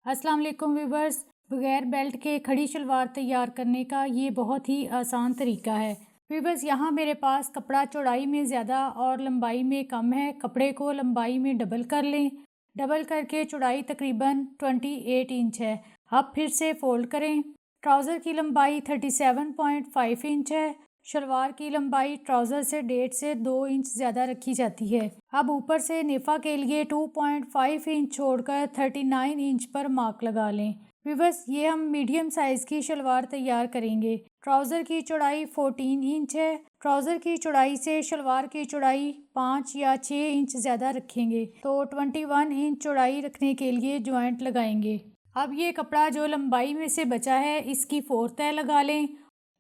अस्सलाम वालेकुम व्यूवर्स। बगैर बेल्ट के खड़ी शलवार तैयार करने का ये बहुत ही आसान तरीका है। व्यूवर्स, यहाँ मेरे पास कपड़ा चौड़ाई में ज़्यादा और लंबाई में कम है। कपड़े को लंबाई में डबल कर लें। डबल करके चौड़ाई तकरीबन 28 इंच है। अब फिर से फ़ोल्ड करें। ट्राउज़र की लंबाई 37.5 इंच है। शलवार की लंबाई ट्राउज़र से 1.5 से 2 इंच ज़्यादा रखी जाती है। अब ऊपर से नेफा के लिए 2.5 इंच छोड़कर 39 इंच पर मार्क लगा लें। व्यूअर्स, ये हम मीडियम साइज़ की शलवार तैयार करेंगे। ट्राउज़र की चौड़ाई 14 इंच है। ट्राउज़र की चौड़ाई से शलवार की चौड़ाई 5 या 6 इंच ज़्यादा रखेंगे तो 21 इंच चौड़ाई रखने के लिए जॉइंट लगाएंगे। अब ये कपड़ा जो लंबाई में से बचा है, इसकी 4 तय लगा लें।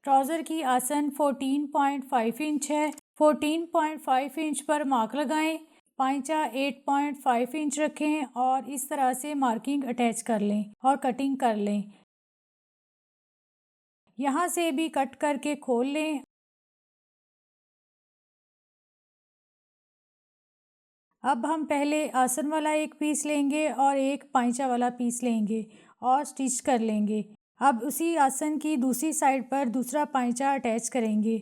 ट्राउज़र की आसन 14.5 इंच है। 14.5 इंच पर मार्क लगाएं। पाइचा 8.5 इंच रखें और इस तरह से मार्किंग अटैच कर लें और कटिंग कर लें। यहाँ से भी कट करके खोल लें। अब हम पहले आसन वाला एक पीस लेंगे और एक पाइचा वाला पीस लेंगे और स्टिच कर लेंगे। अब उसी आसन की दूसरी साइड पर दूसरा पाइचा अटैच करेंगे।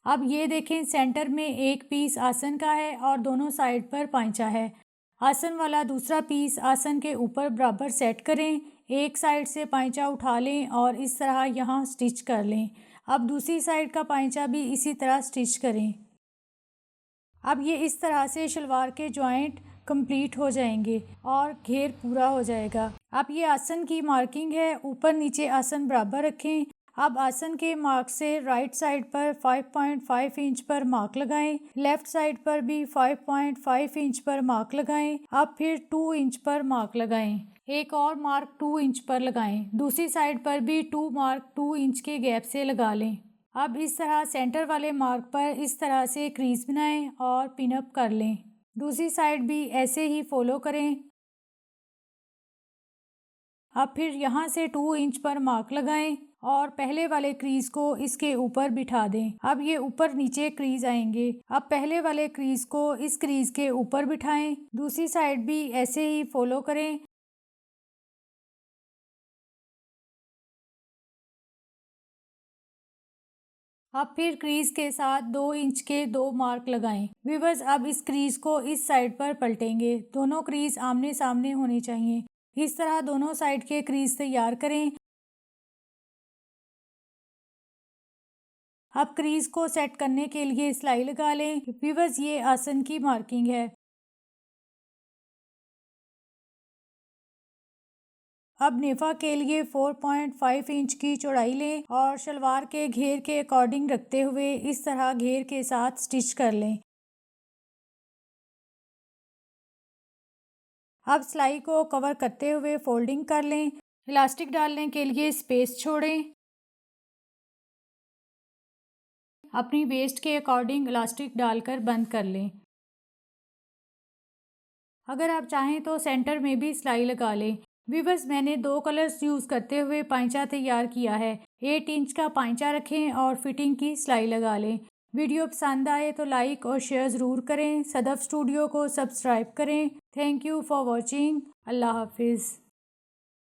अब ये देखें, सेंटर में एक पीस आसन का है और दोनों साइड पर पाइचा है। आसन वाला दूसरा पीस आसन के ऊपर बराबर सेट करें। एक साइड से पाइचा उठा लें और इस तरह यहाँ स्टिच कर लें। अब दूसरी साइड का पाइचा भी इसी तरह स्टिच करें। अब ये इस तरह से शलवार के जॉइंट कंप्लीट हो जाएंगे और घेर पूरा हो जाएगा। अब ये आसन की मार्किंग है, ऊपर नीचे आसन बराबर रखें। अब आसन के मार्क से राइट साइड पर 5.5 इंच पर मार्क लगाएं। लेफ्ट साइड पर भी 5.5 इंच पर मार्क लगाएं। अब फिर 2 इंच पर मार्क लगाएं। एक और मार्क 2 इंच पर लगाएं। दूसरी साइड पर भी 2 मार्क 2 इंच के गैप से लगा लें। अब इस तरह सेंटर वाले मार्क पर इस तरह से क्रीज बनाएं और पिन अप कर लें। दूसरी साइड भी ऐसे ही फॉलो करें। अब फिर यहाँ से 2 इंच पर मार्क लगाएं और पहले वाले क्रीज को इसके ऊपर बिठा दें। अब ये ऊपर नीचे क्रीज आएंगे। अब पहले वाले क्रीज को इस क्रीज के ऊपर बिठाएं। दूसरी साइड भी ऐसे ही फॉलो करें। अब फिर क्रीज के साथ 2 इंच के 2 मार्क लगाएं। व्यूअर्स, अब इस क्रीज को इस साइड पर पलटेंगे। दोनों क्रीज आमने सामने होनी चाहिए। इस तरह दोनों साइड के क्रीज तैयार करें। अब क्रीज को सेट करने के लिए सिलाई लगा लें। व्यूअर्स, ये आसन की मार्किंग है। अब नेफा के लिए 4.5 इंच की चौड़ाई लें और शलवार के घेर के अकॉर्डिंग रखते हुए इस तरह घेर के साथ स्टिच कर लें। अब सिलाई को कवर करते हुए फोल्डिंग कर लें। इलास्टिक डालने के लिए स्पेस छोड़ें। अपनी वेस्ट के अकॉर्डिंग इलास्टिक डालकर बंद कर लें। अगर आप चाहें तो सेंटर में भी सिलाई लगा लें। व्यूअर्स, मैंने 2 कलर्स यूज़ करते हुए पाइचा तैयार किया है। 8 इंच का पाइचा रखें और फिटिंग की सिलाई लगा लें। वीडियो पसंद आए तो लाइक और शेयर ज़रूर करें। सदफ स्टूडियो को सब्सक्राइब करें। Thank you for watching. अल्लाह हाफिज़।